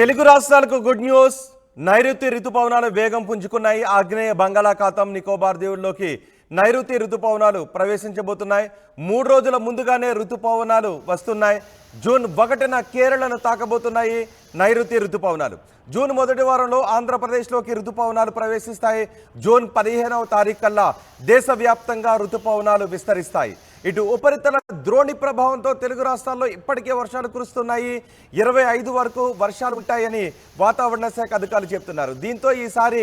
తెలుగు రాష్ట్రాలకు good news. నైరుతి రుతుపవనాలు వేగం పుంజుకున్నాయి. ఆగ్నేయ బంగాళాఖాతం నికోబార్ దీవుల్లోకి నైరుతి రుతుపవనాలు ప్రవేశించబోతున్నాయి. 3 రోజుల ముందుగానే రుతుపవనాలు వస్తున్నాయి. జూన్ 1న కేరళను తాకబోతున్నాయి నైరుతి రుతుపవనాలు. జూన్ మొదటి వారంలో ఆంధ్రప్రదేశ్లోకి రుతుపవనాలు ప్రవేశిస్తాయి. జూన్ 15వ తారీఖు కల్లా దేశవ్యాప్తంగా రుతుపవనాలు విస్తరిస్తాయి. ఇటు ఉపరితల ద్రోణి ప్రభావంతో తెలుగు రాష్ట్రాల్లో ఇప్పటికే వర్షాలు కురుస్తున్నాయి. 25 వరకు వర్షాలు ఉంటాయని వాతావరణ శాఖ అధికారులు చెప్తున్నారు. దీంతో ఈసారి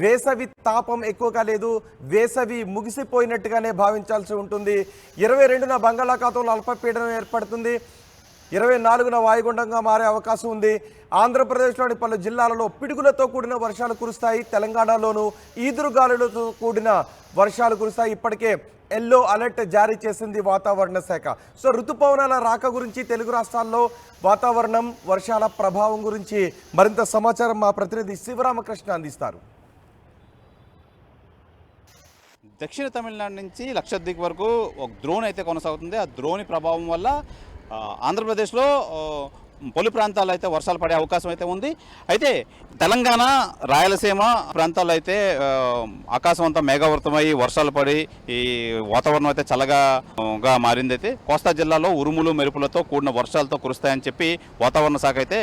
వేసవి తాపం ఎక్కువగా లేదు, వేసవి ముగిసిపోయినట్టుగానే భావించాల్సి ఉంటుంది. 22న బంగాళాఖాతంలో అల్పపీడనం ఏర్పడుతుంది. 24న వాయుగుండంగా మారే అవకాశం ఉంది. ఆంధ్రప్రదేశ్లోని పలు జిల్లాలలో పిడుగులతో కూడిన వర్షాలు కురుస్తాయి. తెలంగాణలోనూ ఈదురుగాలులతో కూడిన వర్షాలు కురుస్తాయి. ఇప్పటికే ఎల్లో అలర్ట్ జారీ చేసింది వాతావరణ శాఖ. సో ఋతుపవనాల రాక గురించి, తెలుగు రాష్ట్రాల్లో వాతావరణం, వర్షాల ప్రభావం గురించి మరింత సమాచారం మా ప్రతినిధి శివరామకృష్ణ అందిస్తారు. దక్షిణ తమిళనాడు నుంచి లక్షద్వీప్ వరకు ఒక ద్రోణి అయితే కొనసాగుతుంది. ఆ ద్రోణి ప్రభావం వల్ల ఆంధ్రప్రదేశ్లో పలు ప్రాంతాల్లో అయితే వర్షాలు పడే అవకాశం అయితే ఉంది. అయితే తెలంగాణ, రాయలసీమ ప్రాంతాల్లో అయితే ఆకాశం అంతా మేఘావృతమై వర్షాలు పడి ఈ వాతావరణం అయితే చల్లగా మారింది. అయితే కోస్తా జిల్లాలో ఉరుములు మెరుపులతో కూడిన వర్షాలతో కురుస్తాయని చెప్పి వాతావరణ శాఖ అయితే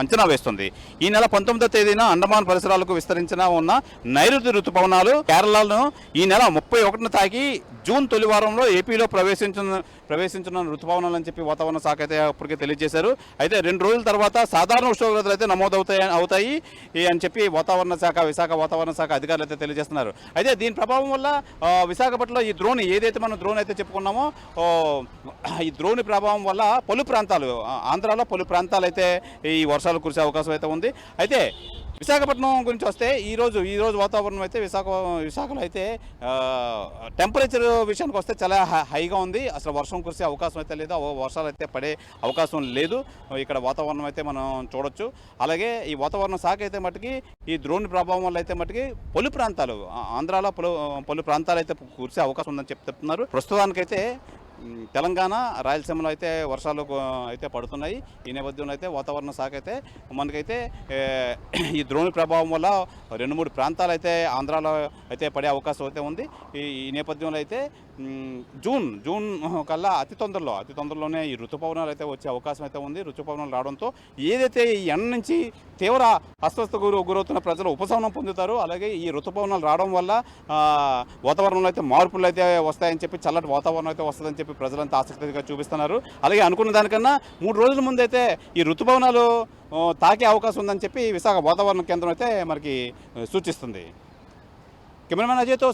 అంచనా వేస్తుంది. ఈ నెల 19వ తేదీన అండమాన్ పరిసరాలకు విస్తరించిన ఉన్న నైరుతి రుతుపవనాలు కేరళను ఈ నెల 31న తాకి జూన్ తొలి వారంలో ఏపీలో ప్రవేశించిన రుతుపవనాలు అని చెప్పి వాతావరణ శాఖ అయితే ఇప్పటికే తెలియజేశారు. అయితే 2 రోజుల తర్వాత సాధారణ ఉష్ణోగ్రతలు అయితే అవుతాయి అని చెప్పి విశాఖ వాతావరణ శాఖ అధికారులు అయితే తెలియజేస్తున్నారు. అయితే దీని ప్రభావం వల్ల విశాఖపట్నంలో ఈ ద్రోణి ఏదైతే మనం ద్రోణి అయితే చెప్పుకున్నామో, ఈ ద్రోణి ప్రభావం వల్ల పలు ప్రాంతాలు, ఆంధ్రాలో పలు ప్రాంతాలు అయితే ఈ వర్షాలు కురిసే అవకాశం అయితే ఉంది. అయితే విశాఖపట్నం గురించి వస్తే ఈరోజు వాతావరణం అయితే విశాఖలో అయితే టెంపరేచర్ విషయానికి వస్తే చాలా హైగా ఉంది. అసలు వర్షం కురిసే అవకాశం అయితే లేదు, వర్షాలు అయితే పడే అవకాశం లేదు. ఇక్కడ వాతావరణం అయితే మనం చూడొచ్చు. అలాగే ఈ వాతావరణ శాఖ అయితే మటుకి ఈ ద్రోణి ప్రభావం వల్ల అయితే మటుకి పలు ప్రాంతాలు, ఆంధ్రాలో పలు ప్రాంతాలు అయితే కురిసే అవకాశం ఉందని చెప్తున్నారు. ప్రస్తుతానికైతే తెలంగాణ, రాయలసీమలో అయితే వర్షాలు అయితే పడుతున్నాయి. ఈ నేపథ్యంలో అయితే వాతావరణ శాఖ అయితే మనకైతే ఈ ద్రోణి ప్రభావం వల్ల 2-3 ప్రాంతాలు అయితే ఆంధ్రాలో అయితే పడే అవకాశం అయితే ఉంది. ఈ నేపథ్యంలో అయితే జూన్ కల్లా అతి తొందరలోనే ఈ ఋతుపవనాలు అయితే వచ్చే అవకాశం అయితే ఉంది. ఋతుపవనాలు రావడంతో ఏదైతే ఈ ఎండ నుంచి తీవ్ర అస్వస్థ గురవుతున్న ప్రజలు ఉపశమనం పొందుతారు. అలాగే ఈ ఋతుపవనాలు రావడం వల్ల వాతావరణంలో అయితే మార్పులు అయితే వస్తాయని చెప్పి, చల్లటి వాతావరణం అయితే వస్తుందని చెప్పి ప్రజలంతా ఆసక్తిగా చూపిస్తున్నారు. అలాగే అనుకున్న దానికన్నా 3 రోజుల ముందు అయితే ఈ ఋతుపవనాలు తాకే అవకాశం ఉందని చెప్పి విశాఖ వాతావరణ కేంద్రం అయితే మనకి సూచిస్తుంది. కెమెరామెన్ అజయ్తో